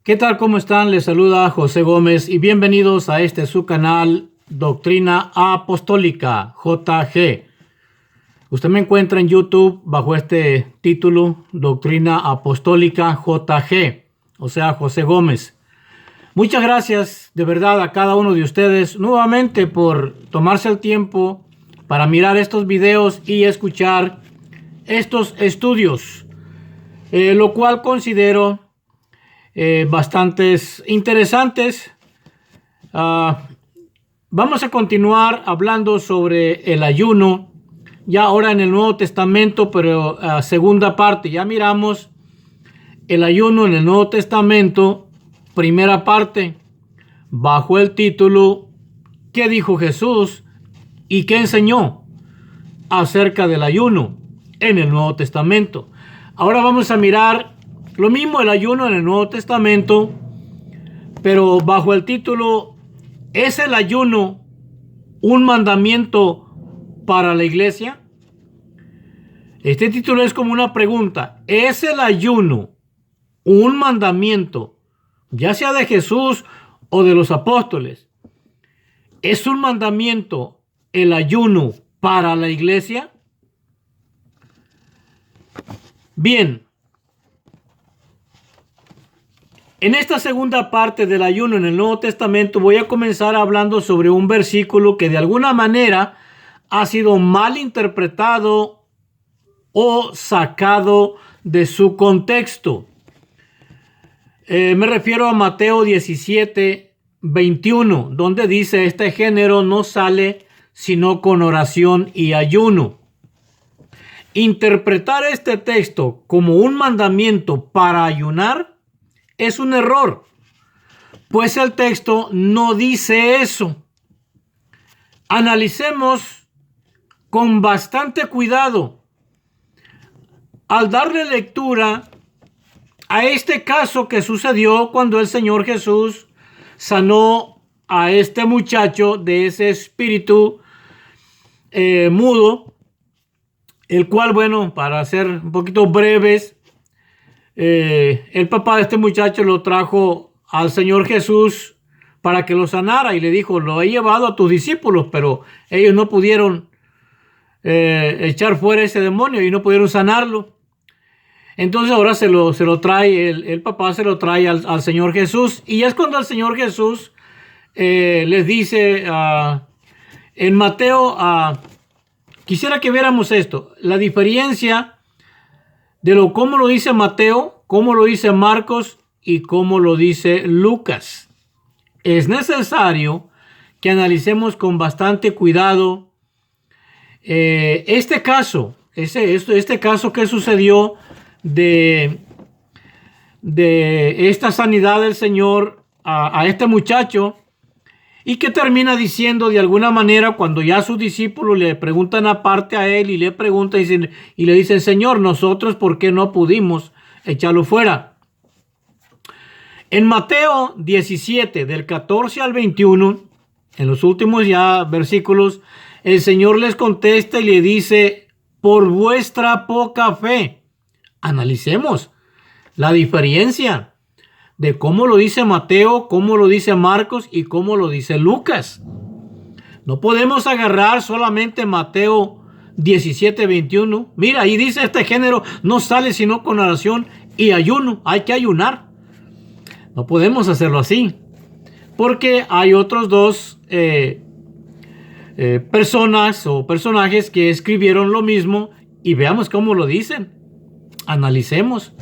¿Qué tal? ¿Cómo están? Les saluda José Gómez y bienvenidos a este su canal Doctrina Apostólica, JG. Usted me encuentra en YouTube bajo este título, Doctrina Apostólica JG, o sea, José Gómez. Muchas gracias de verdad a cada uno de ustedes nuevamente por tomarse el tiempo para mirar estos videos y escuchar estos estudios, lo cual considero bastantes interesantes. Vamos a continuar hablando sobre el ayuno, ya ahora en el Nuevo Testamento, pero segunda parte. Ya miramos el ayuno en el Nuevo Testamento, primera parte, bajo el título ¿Qué dijo Jesús y qué enseñó acerca del ayuno en el Nuevo Testamento? Ahora vamos a mirar lo mismo, el ayuno en el Nuevo Testamento, pero bajo el título ¿Es el ayuno un mandamiento para la iglesia? Este título es como una pregunta. ¿Es el ayuno un mandamiento, ya sea de Jesús o de los apóstoles? ¿Es un mandamiento el ayuno para la iglesia? Bien, en esta segunda parte del ayuno en el Nuevo Testamento voy a comenzar hablando sobre un versículo que de alguna manera ha sido mal interpretado o sacado de su contexto. Me refiero a Mateo 17:21, donde dice: este género no sale sino con oración y ayuno. Interpretar este texto como un mandamiento para ayunar es un error, pues el texto no dice eso. Analicemos con bastante cuidado al darle lectura a este caso que sucedió cuando el Señor Jesús sanó a este muchacho de ese espíritu mudo, el cual, bueno, para ser un poquito breves, el papá de este muchacho lo trajo al Señor Jesús para que lo sanara y le dijo: lo he llevado a tus discípulos, pero ellos no pudieron echar fuera ese demonio y no pudieron sanarlo. Entonces ahora se lo trae, el papá se lo trae al Señor Jesús, y es cuando el Señor Jesús les dice en Mateo, quisiera que viéramos esto, la diferencia de cómo lo dice Mateo, cómo lo dice Marcos y cómo lo dice Lucas. Es necesario que analicemos con bastante cuidado este caso, este caso que sucedió de esta sanidad del Señor a este muchacho, y que termina diciendo de alguna manera, cuando ya sus discípulos le preguntan aparte a él y le preguntan y le dicen: Señor, nosotros ¿por qué no pudimos echarlo fuera? En Mateo 17, del 14 al 21, en los últimos ya versículos, el Señor les contesta y le dice: por vuestra poca fe. Analicemos la diferencia de cómo lo dice Mateo, cómo lo dice Marcos y cómo lo dice Lucas. No podemos agarrar solamente Mateo 17:21. Mira, ahí dice: este género no sale sino con oración y ayuno. Hay que ayunar. No podemos hacerlo así, porque hay otros dos personas o personajes que escribieron lo mismo, y veamos cómo lo dicen. Analicemos.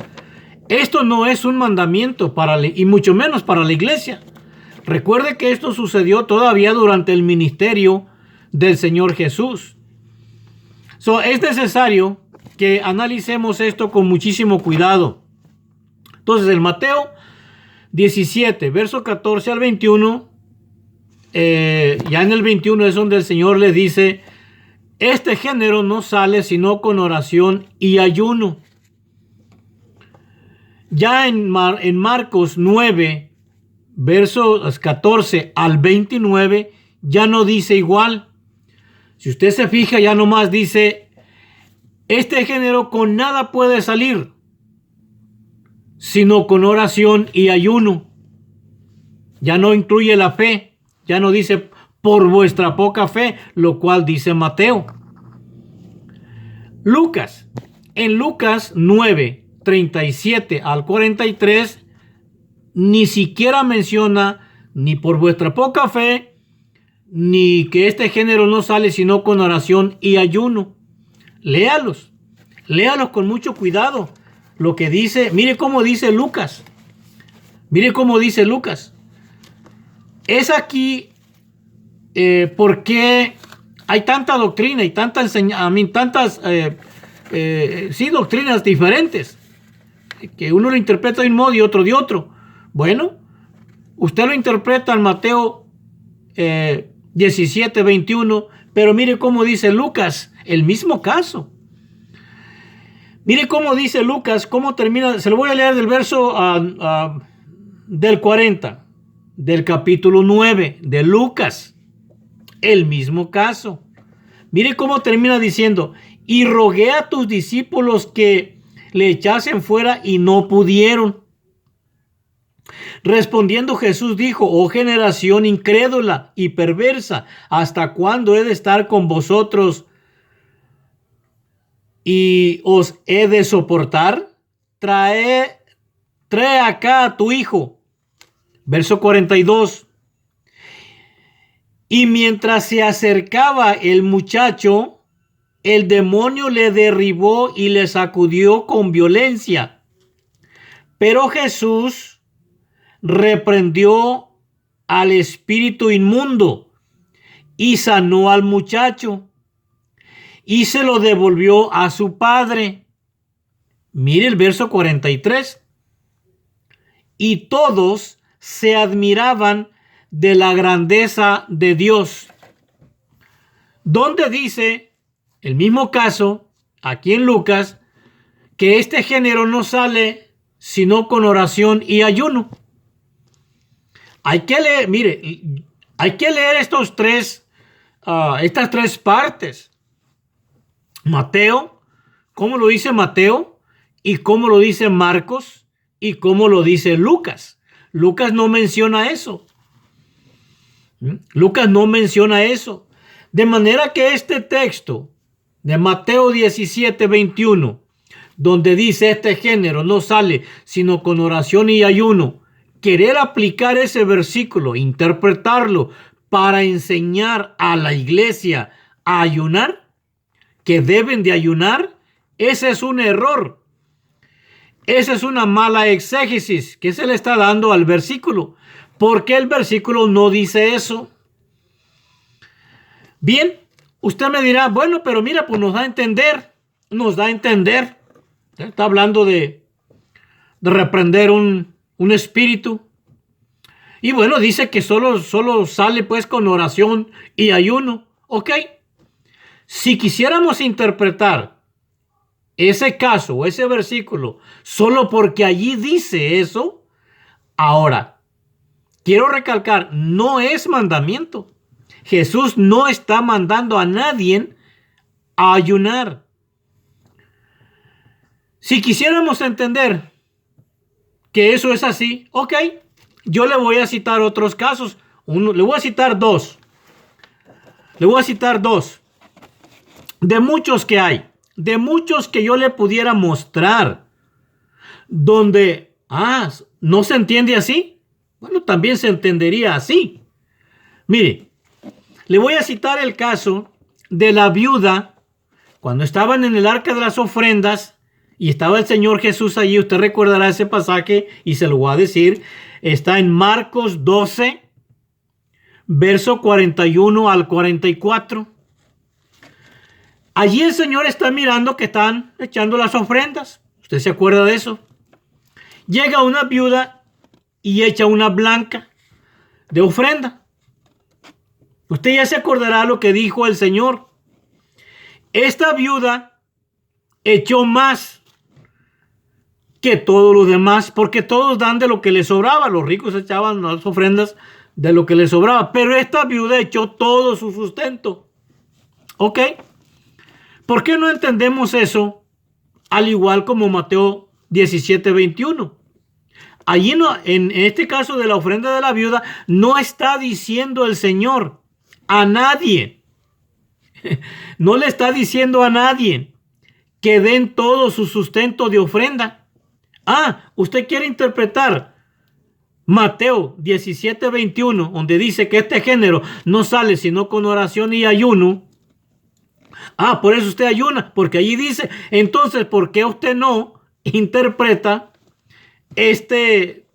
Esto no es un mandamiento y mucho menos para la iglesia. Recuerde que esto sucedió todavía durante el ministerio del Señor Jesús. Es necesario que analicemos esto con muchísimo cuidado. Entonces, en Mateo 17, verso 14 al 21, ya en el 21 es donde el Señor le dice: este género no sale sino con oración y ayuno. Ya en Marcos 9, versos 14 al 29, ya no dice igual. Si usted se fija, ya nomás dice: este género con nada puede salir. sino con oración y ayuno. Ya no incluye la fe, ya no dice por vuestra poca fe, lo cual dice Mateo. Lucas, en Lucas 9, 37 al 43, ni siquiera menciona ni por vuestra poca fe, ni que este género no sale sino con oración y ayuno. Léalos con mucho cuidado. Lo que dice, mire cómo dice Lucas. Mire cómo dice Lucas. Es aquí por qué hay tanta doctrina y tantas doctrinas diferentes. Que uno lo interpreta de un modo y otro de otro. Bueno, usted lo interpreta en Mateo 17, 21, pero mire cómo dice Lucas, el mismo caso. Mire cómo dice Lucas, cómo termina. Se lo voy a leer del verso del 40, del capítulo 9 de Lucas. El mismo caso. Mire cómo termina diciendo: y rogué a tus discípulos que le echasen fuera y no pudieron. Respondiendo Jesús dijo: oh generación incrédula y perversa, ¿hasta cuándo he de estar con vosotros y os he de soportar? Trae acá a tu hijo. Verso 42. Y mientras se acercaba el muchacho, el demonio le derribó y le sacudió con violencia. Pero Jesús reprendió al espíritu inmundo y sanó al muchacho y se lo devolvió a su padre. Mire el verso 43. Y todos se admiraban de la grandeza de Dios. Donde dice, el mismo caso, aquí en Lucas, que este género no sale sino con oración y ayuno. Hay que leer, mire, hay que leer estas tres partes. Mateo, cómo lo dice Mateo, y cómo lo dice Marcos, y cómo lo dice Lucas. Lucas no menciona eso. Lucas no menciona eso. De manera que este texto de Mateo 17, 21, donde dice este género no sale sino con oración y ayuno, querer aplicar ese versículo, interpretarlo para enseñar a la iglesia a ayunar, que deben de ayunar, ese es un error. Esa es una mala exégesis que se le está dando al versículo. ¿Por qué el versículo no dice eso? Bien, usted me dirá, bueno, pero mira, pues nos da a entender. Está hablando de reprender un espíritu. Y bueno, dice que solo sale pues con oración y ayuno. Ok. Si quisiéramos interpretar ese caso o ese versículo solo porque allí dice eso, ahora, quiero recalcar, no es mandamiento. Jesús no está mandando a nadie a ayunar. Si quisiéramos entender que eso es así, ok, yo le voy a citar otros casos. Le voy a citar dos. De muchos que hay. De muchos que yo le pudiera mostrar. Donde, ¿no se entiende así? Bueno, también se entendería así. Mire, le voy a citar el caso de la viuda cuando estaban en el arca de las ofrendas y estaba el Señor Jesús allí. Usted recordará ese pasaje y se lo voy a decir. Está en Marcos 12, verso 41 al 44. Allí el Señor está mirando que están echando las ofrendas. ¿Usted se acuerda de eso? Llega una viuda y echa una blanca de ofrenda. Usted ya se acordará lo que dijo el Señor. Esta viuda echó más que todos los demás, porque todos dan de lo que les sobraba. Los ricos echaban las ofrendas de lo que les sobraba, pero esta viuda echó todo su sustento. ¿Ok? ¿Por qué no entendemos eso al igual como Mateo 17, 21? allí no, en este caso de la ofrenda de la viuda, no está diciendo el Señor a nadie, no le está diciendo a nadie que den todo su sustento de ofrenda. Usted quiere interpretar Mateo 17:21, donde dice que este género no sale sino con oración y ayuno. Por eso usted ayuna, porque allí dice. Entonces, ¿por qué usted no interpreta este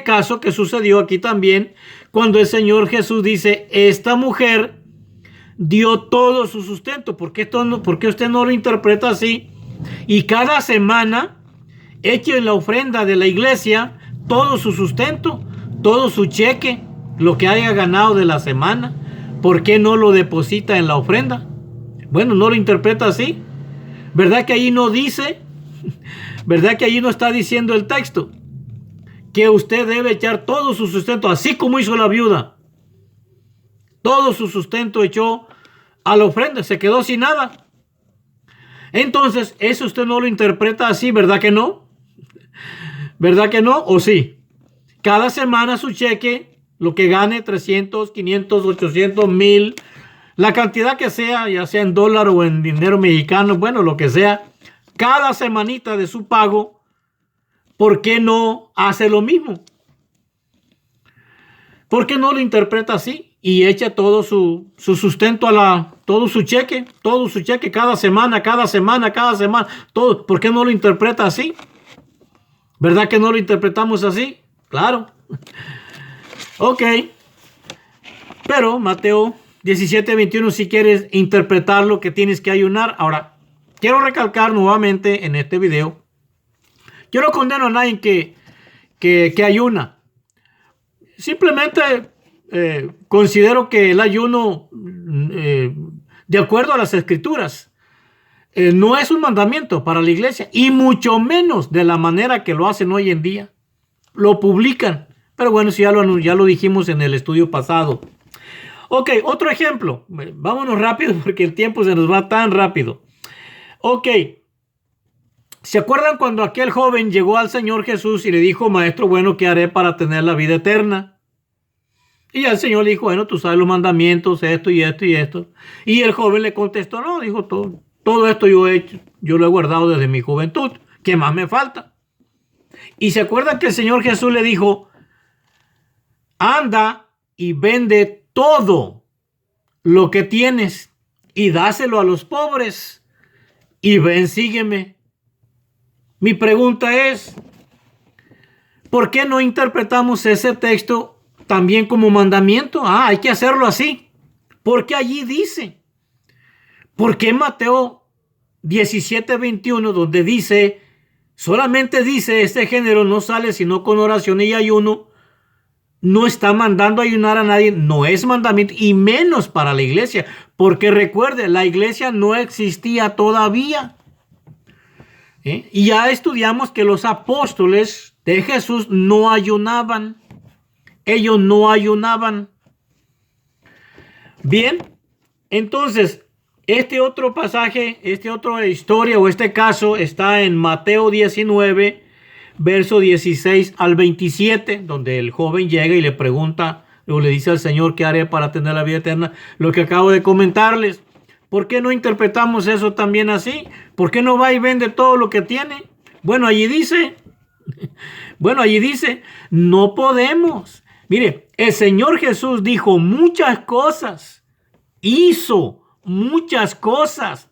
caso que sucedió aquí también, cuando el Señor Jesús dice, esta mujer dio todo su sustento? ¿Por qué usted no lo interpreta así? Y cada semana eche en la ofrenda de la iglesia todo su sustento, todo su cheque, lo que haya ganado de la semana. ¿Por qué no lo deposita en la ofrenda? Bueno, no lo interpreta así. ¿Verdad que allí no dice? ¿Verdad que allí no está diciendo el texto que usted debe echar todo su sustento, así como hizo la viuda? Todo su sustento echó a la ofrenda, se quedó sin nada. Entonces, eso usted no lo interpreta así, ¿verdad que no? ¿Verdad que no? ¿O sí? Cada semana su cheque, lo que gane, 300, 500, 800, 1000, la cantidad que sea, ya sea en dólar o en dinero mexicano, bueno, lo que sea, cada semanita de su pago, ¿por qué no hace lo mismo? ¿Por qué no lo interpreta así y echa todo su sustento todo su cheque cada semana, todo? ¿Por qué no lo interpreta así? ¿Verdad que no lo interpretamos así? Claro. Ok. Pero Mateo 17:21, si quieres interpretarlo, que tienes que ayunar. Ahora, quiero recalcar nuevamente en este video, yo no condeno a nadie que ayuna. Simplemente considero que el ayuno, de acuerdo a las escrituras, no es un mandamiento para la iglesia, y mucho menos de la manera que lo hacen hoy en día. Lo publican. Pero bueno, si ya lo dijimos en el estudio pasado. Ok, otro ejemplo. Vámonos rápido porque el tiempo se nos va tan rápido. Ok. ¿Se acuerdan cuando aquel joven llegó al Señor Jesús y le dijo, maestro, bueno, ¿qué haré para tener la vida eterna? Y el Señor le dijo, bueno, tú sabes los mandamientos, esto y esto y esto. Y el joven le contestó, no, dijo, todo esto yo he hecho, yo lo he guardado desde mi juventud. ¿Qué más me falta? Y se acuerdan que el Señor Jesús le dijo, anda y vende todo lo que tienes y dáselo a los pobres y ven, sígueme. Mi pregunta es, ¿por qué no interpretamos ese texto también como mandamiento? Hay que hacerlo así. Porque allí dice. ¿Por qué Mateo 17:21, donde dice, solamente dice, este género no sale sino con oración y ayuno, no está mandando a ayunar a nadie? No es mandamiento, y menos para la iglesia, porque recuerde, la iglesia no existía todavía. Y ya estudiamos que los apóstoles de Jesús no ayunaban. Ellos no ayunaban. Bien, entonces, este otro pasaje, esta otra historia o este caso está en Mateo 19, verso 16 al 27, donde el joven llega y le pregunta, o le dice al Señor, ¿qué haré para tener la vida eterna? Lo que acabo de comentarles. ¿Por qué no interpretamos eso también así? ¿Por qué no va y vende todo lo que tiene? Bueno, allí dice, no podemos. Mire, el Señor Jesús dijo muchas cosas, hizo muchas cosas,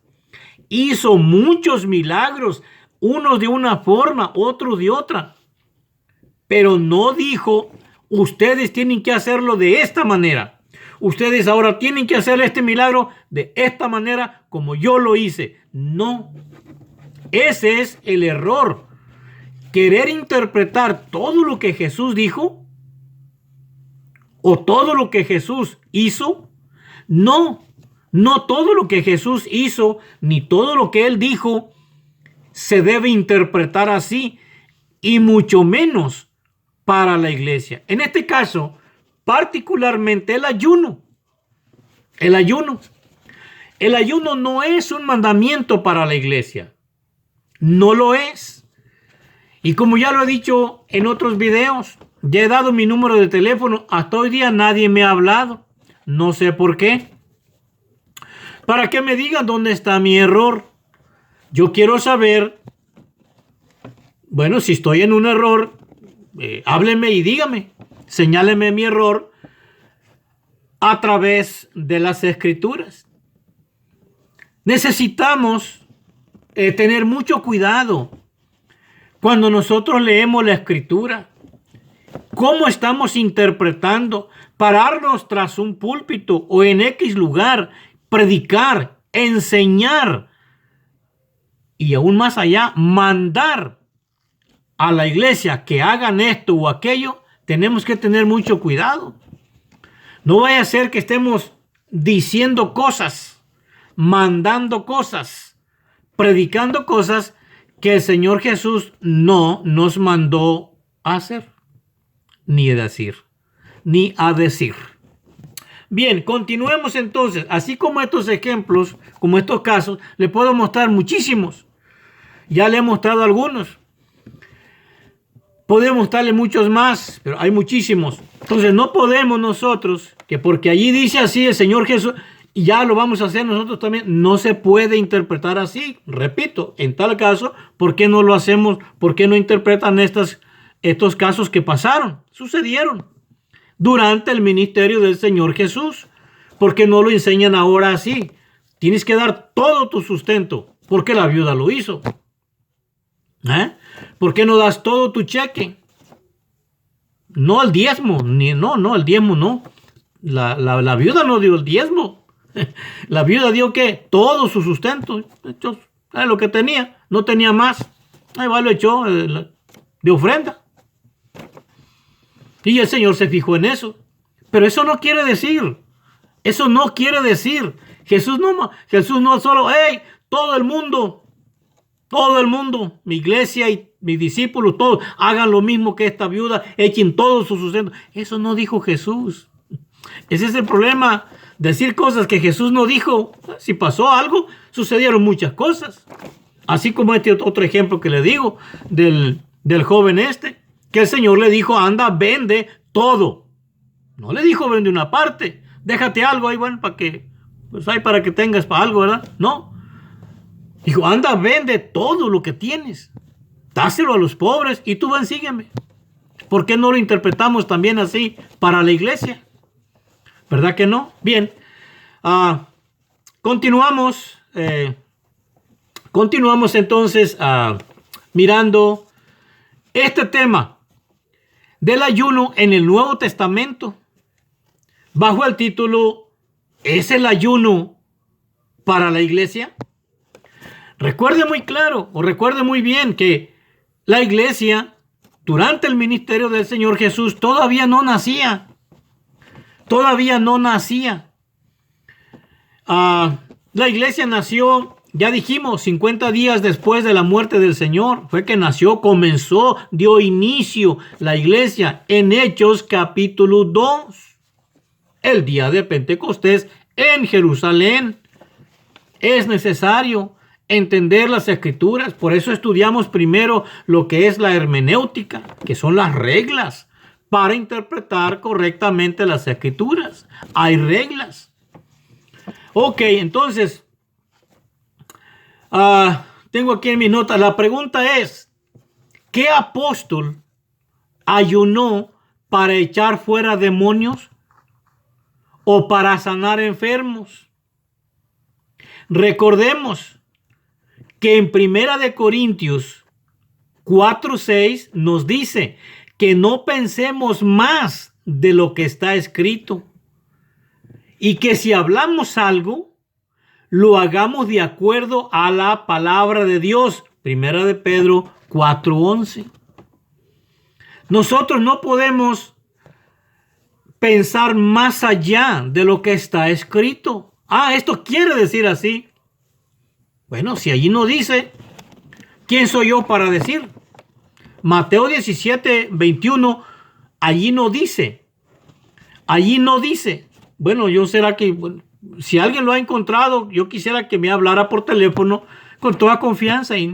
hizo muchos milagros, unos de una forma, otros de otra. Pero no dijo, ustedes tienen que hacerlo de esta manera. Ustedes ahora tienen que hacer este milagro de esta manera como yo lo hice. No. Ese es el error. Querer interpretar todo lo que Jesús dijo o todo lo que Jesús hizo. No todo lo que Jesús hizo ni todo lo que él dijo se debe interpretar así, y mucho menos para la iglesia. En este caso, particularmente el ayuno. El ayuno no es un mandamiento para la iglesia. No lo es. Y como ya lo he dicho en otros videos, ya he dado mi número de teléfono. Hasta hoy día nadie me ha hablado. No sé por qué. Para que me digan dónde está mi error. Yo quiero saber, bueno, si estoy en un error, hábleme y dígame. Señáleme mi error a través de las Escrituras. Necesitamos tener mucho cuidado cuando nosotros leemos la Escritura. ¿Cómo estamos interpretando? Pararnos tras un púlpito o en X lugar, predicar, enseñar y aún más allá, mandar a la iglesia que hagan esto o aquello. Tenemos que tener mucho cuidado. No vaya a ser que estemos diciendo cosas, mandando cosas, predicando cosas que el Señor Jesús no nos mandó a hacer, ni a decir. Bien, continuemos entonces. Así como estos ejemplos, como estos casos, le puedo mostrar muchísimos. Ya le he mostrado algunos. Podemos mostrarle muchos más, pero hay muchísimos. Entonces no podemos nosotros, que porque allí dice así el Señor Jesús, y ya lo vamos a hacer nosotros también, no se puede interpretar así. Repito, en tal caso, ¿por qué no lo hacemos? ¿Por qué no interpretan estos casos que pasaron? Sucedieron durante el ministerio del Señor Jesús. ¿Por qué no lo enseñan ahora así? Tienes que dar todo tu sustento, porque la viuda lo hizo. ¿Por qué no das todo tu cheque? No el diezmo, no, el diezmo no. La viuda no dio el diezmo. La viuda dio ¿qué? Todo su sustento. Lo que tenía, no tenía más. Ahí va, lo echó de ofrenda. Y el Señor se fijó en eso. Pero eso no quiere decir. Jesús no solo, hey, todo el mundo, mi iglesia y mis discípulos, todos hagan lo mismo que esta viuda, echen todo su sustento. Eso no dijo Jesús. Ese es el problema, decir cosas que Jesús no dijo. Si pasó algo, sucedieron muchas cosas. Así como este otro ejemplo que le digo del joven que el Señor le dijo, anda, vende todo. No le dijo, vende una parte, déjate algo ahí, bueno, para que tengas para algo, ¿verdad? No. Dijo, anda, vende todo lo que tienes, dáselo a los pobres y tú ven, sígueme. ¿Por qué no lo interpretamos también así para la iglesia? ¿Verdad que no? Bien, continuamos entonces mirando este tema del ayuno en el Nuevo Testamento bajo el título ¿es el ayuno para la iglesia? Recuerde muy claro o recuerde muy bien que la iglesia durante el ministerio del Señor Jesús todavía no nacía. La iglesia nació, ya dijimos, 50 días después de la muerte del Señor. Fue que dio inicio la iglesia en Hechos capítulo 2. El día de Pentecostés en Jerusalén. Es necesario entender las Escrituras. Por eso estudiamos primero lo que es la hermenéutica, que son las reglas para interpretar correctamente las Escrituras. Hay reglas. Ok, entonces, tengo aquí en mis notas, la pregunta es, ¿qué apóstol ayunó para echar fuera demonios o para sanar enfermos? Recordemos que en 1 Corintios 4:6 nos dice que no pensemos más de lo que está escrito y que si hablamos algo, lo hagamos de acuerdo a la palabra de Dios. 1 Pedro 4:11. Nosotros no podemos pensar más allá de lo que está escrito. Esto quiere decir así. Bueno, si allí no dice, ¿quién soy yo para decir? Mateo 17:21, allí no dice. Bueno, si alguien lo ha encontrado, yo quisiera que me hablara por teléfono con toda confianza y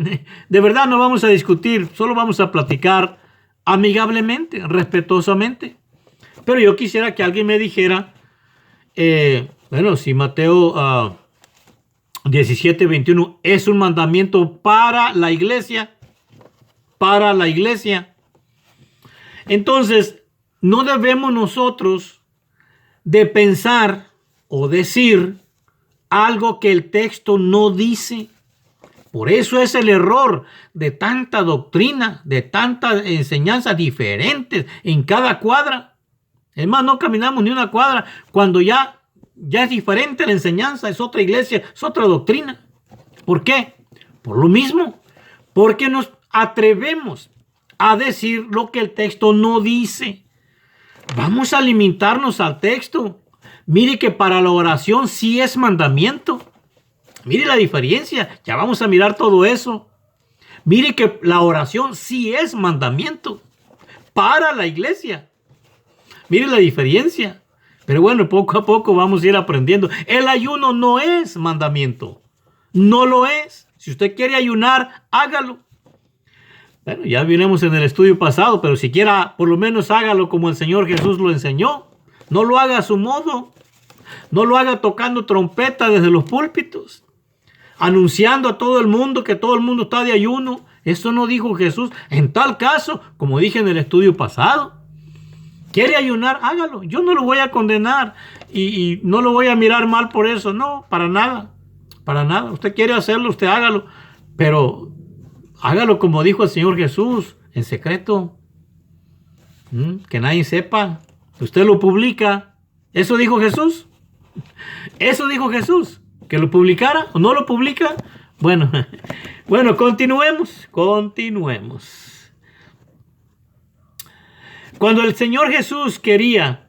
de verdad no vamos a discutir, solo vamos a platicar amigablemente, respetuosamente. Pero yo quisiera que alguien me dijera, bueno, si Mateo 17:21 es un mandamiento para la iglesia, entonces no debemos nosotros de pensar o decir algo que el texto no dice. Por eso es el error de tanta doctrina, de tantas enseñanzas diferentes en cada cuadra. Es más, no caminamos ni una cuadra cuando ya es diferente la enseñanza, es otra iglesia, es otra doctrina. ¿Por qué? Por lo mismo, porque nos atrevemos a decir lo que el texto no dice. Vamos a limitarnos al texto. Mire que para la oración sí es mandamiento. Mire la diferencia. Ya vamos a mirar todo eso. Mire que la oración sí es mandamiento para la iglesia. Mire la diferencia. Pero bueno, poco a poco vamos a ir aprendiendo. El ayuno no es mandamiento. No lo es. Si usted quiere ayunar, hágalo. Bueno, ya vinimos en el estudio pasado, pero siquiera por lo menos hágalo como el Señor Jesús lo enseñó. No lo haga a su modo. No lo haga tocando trompeta desde los púlpitos, anunciando a todo el mundo que todo el mundo está de ayuno. Eso no dijo Jesús. En tal caso, como dije en el estudio pasado, quiere ayunar, hágalo. Yo no lo voy a condenar y no lo voy a mirar mal por eso. No, para nada. Para nada. Usted quiere hacerlo, usted hágalo. Pero hágalo como dijo el Señor Jesús, en secreto. Que nadie sepa. Usted lo publica. ¿Eso dijo Jesús? ¿Eso dijo Jesús? ¿Que lo publicara o no lo publica? Bueno, continuemos. Cuando el Señor Jesús quería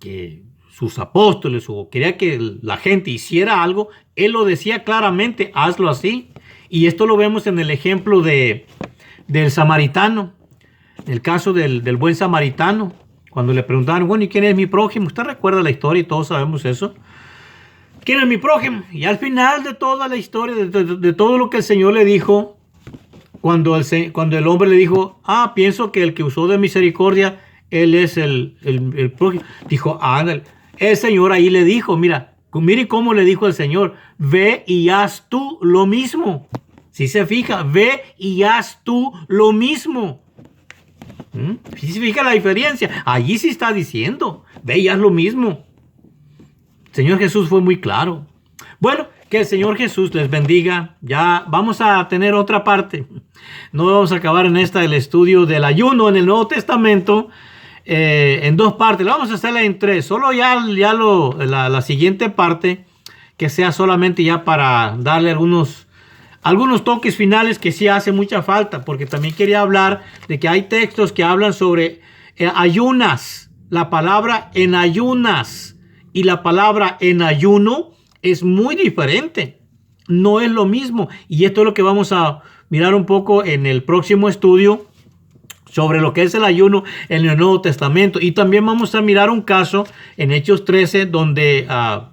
que sus apóstoles o quería que la gente hiciera algo, Él lo decía claramente, hazlo así. Y esto lo vemos en el ejemplo del samaritano, el caso del buen samaritano. Cuando le preguntaban, bueno, ¿y quién es mi prójimo? Usted recuerda la historia y todos sabemos eso. ¿Quién es mi prójimo? Y al final de toda la historia, de todo lo que el Señor le dijo, cuando el hombre le dijo, pienso que el que usó de misericordia, él es el prójimo. Dijo, ándale. El Señor ahí le dijo, mire cómo le dijo el Señor, ve y haz tú lo mismo. Si se fija, ve y haz tú lo mismo. Si se fija la diferencia, allí sí está diciendo, ve y haz lo mismo. El Señor Jesús fue muy claro. Bueno, que el Señor Jesús les bendiga. Ya vamos a tener otra parte. No vamos a acabar en esta el estudio del ayuno en el Nuevo Testamento en dos partes. Vamos a hacerla en tres. Solo la siguiente parte que sea solamente ya para darle algunos toques finales que sí hace mucha falta, porque también quería hablar de que hay textos que hablan sobre ayunas. La palabra en ayunas y la palabra en ayuno es muy diferente. No es lo mismo. Y esto es lo que vamos a mirar un poco en el próximo estudio sobre lo que es el ayuno en el Nuevo Testamento. Y también vamos a mirar un caso en Hechos 13 donde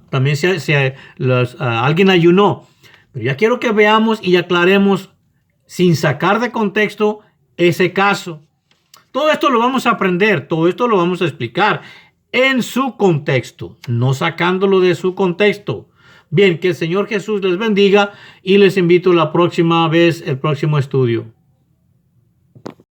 también alguien ayunó. Pero ya quiero que veamos y aclaremos sin sacar de contexto ese caso. Todo esto lo vamos a aprender, todo esto lo vamos a explicar en su contexto, no sacándolo de su contexto. Bien, que el Señor Jesús les bendiga y les invito la próxima vez, el próximo estudio.